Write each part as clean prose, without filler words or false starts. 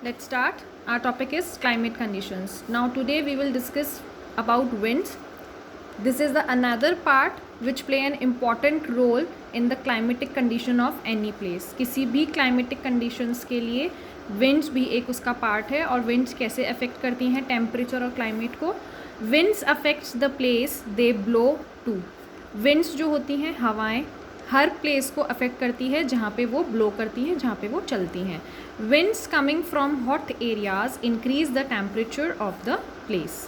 Let's start. Our topic is climate conditions. Now today we will discuss about winds. This is the another part which play an important role in the climatic condition of any place. किसी भी climatic conditions के लिए winds भी एक उसका part है और winds कैसे affect करती हैं temperature और climate को. Winds affects the place they blow to. Winds जो होती हैं हवाएं हर प्लेस को अफेक्ट करती है जहाँ पे वो ब्लो करती हैं, जहाँ पे वो चलती हैं. Winds coming from hot areas increase the temperature of the place.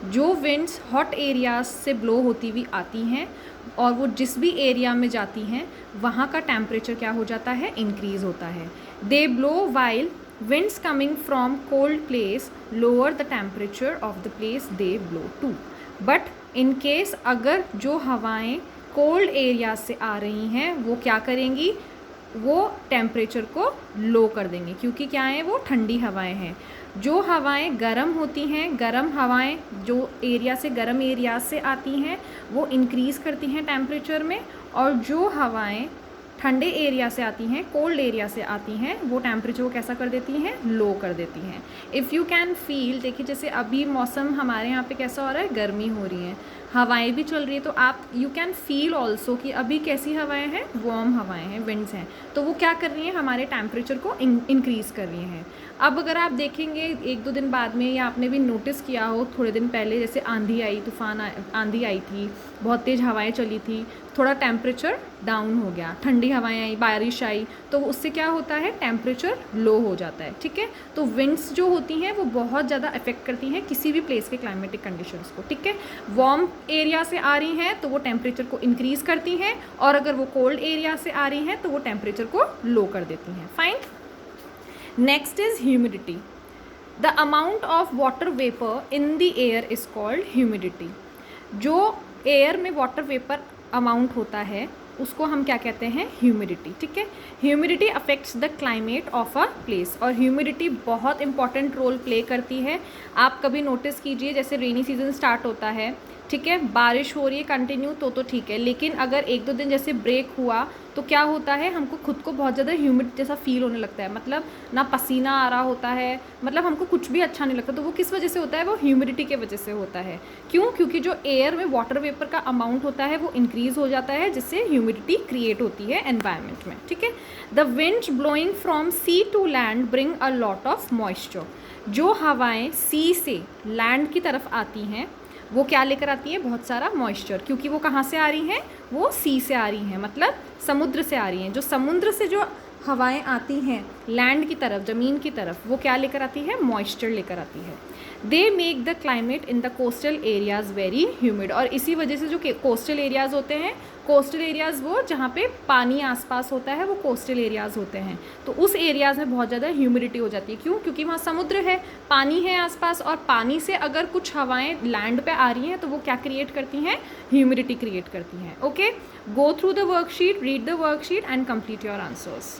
जो विंड्स हॉट एरियाज से ब्लो होती हुई आती हैं और वो जिस भी एरिया में जाती हैं वहाँ का टेम्परेचर क्या हो जाता है, इंक्रीज होता है. They blow while winds coming from cold place lower the temperature of the place they blow to. But in case अगर जो हवाएं कोल्ड एरिया से आ रही हैं वो क्या करेंगी, वो टेम्परेचर को लो कर देंगे क्योंकि क्या है, वो ठंडी हवाएं हैं. जो हवाएं गर्म होती हैं, गर्म हवाएं जो एरिया से गर्म एरिया से आती हैं वो इंक्रीज़ करती हैं टेम्परेचर में, और जो हवाएं ठंडे एरिया से आती हैं, कोल्ड एरिया से आती हैं, वो टेम्परेचर को कैसा कर देती हैं, लो कर देती हैं. इफ़ यू कैन फील, देखिए जैसे अभी मौसम हमारे यहाँ पे कैसा हो रहा है, गर्मी हो रही है, हवाएं भी चल रही है, तो आप यू कैन फील ऑल्सो कि अभी कैसी हवाएं हैं, वार्म हवाएं हैं, विंड्स हैं, तो वो क्या कर रही हैं, हमारे टेम्परेचर को इंक्रीज़ कर रही हैं. अब अगर आप देखेंगे एक दो दिन बाद में, या आपने भी नोटिस किया हो थोड़े दिन पहले, जैसे आंधी आई, आंधी आई थी, बहुत तेज़ हवाएं चली थी, थोड़ा टेम्परेचर डाउन हो गया, ठंडी हवाएं आई, बारिश आई, तो उससे क्या होता है, टेम्परेचर लो हो जाता है. ठीक है, तो विंड्स जो होती हैं वो बहुत ज़्यादा अफेक्ट करती हैं किसी भी प्लेस के क्लाइमेटिक कंडीशंस को. ठीक है, वार्म एरिया से आ रही हैं तो वो टेम्परेचर को इंक्रीज़ करती हैं, और अगर वो कोल्ड एरिया से आ रही हैं तो वो टेम्परेचर को लो कर देती हैं. Fine. Next is humidity. The amount of water vapour in the air is called humidity. जो एयर में वाटर वेपर अमाउंट होता है उसको हम क्या कहते हैं, ह्यूमिडिटी. ठीक है, humidity affects the climate of a place, और ह्यूमिडिटी बहुत इंपॉर्टेंट रोल प्ले करती है. आप कभी नोटिस कीजिए, जैसे रेनी सीजन स्टार्ट होता है, ठीक है, बारिश हो रही है कंटिन्यू तो ठीक है, लेकिन अगर एक दो दिन जैसे ब्रेक हुआ तो क्या होता है, हमको खुद को बहुत ज़्यादा ह्यूमिड जैसा फील होने लगता है, मतलब ना पसीना आ रहा होता है, मतलब हमको कुछ भी अच्छा नहीं लगता. तो वो किस वजह से होता है, वो ह्यूमिडिटी के वजह से होता है. क्यों? क्योंकि जो एयर में वाटर वेपर का अमाउंट होता है वो इंक्रीज़ हो जाता है, जिससे ह्यूमिडिटी क्रिएट होती है एनवायरनमेंट में. ठीक है, the winds blowing from sea to land bring a lot of moisture. जो हवाएं सी से लैंड की तरफ आती हैं वो क्या लेकर आती है, बहुत सारा मॉइस्चर, क्योंकि वो कहाँ से आ रही हैं, वो सी से आ रही हैं, मतलब समुद्र से आ रही हैं. जो समुद्र से जो हवाएं आती हैं लैंड की तरफ, ज़मीन की तरफ, वो क्या लेकर आती है, मॉइस्चर लेकर आती है. They make the climate in the coastal areas very humid. और इसी वजह से जो कोस्टल एरियाज़ होते हैं, कोस्टल एरियाज़ वो जहाँ पे पानी आसपास होता है वो कोस्टल एरियाज़ होते हैं, तो उस एरियाज़ में बहुत ज़्यादा ह्यूमिडिटी हो जाती है. क्यों? क्योंकि वहाँ समुद्र है, पानी है आसपास, और पानी से अगर कुछ हवाएं लैंड पे आ रही हैं तो वो क्या क्रिएट करती हैं, ह्यूमिडिटी क्रिएट करती हैं. Okay, go through the worksheet, read the worksheet and complete your answers.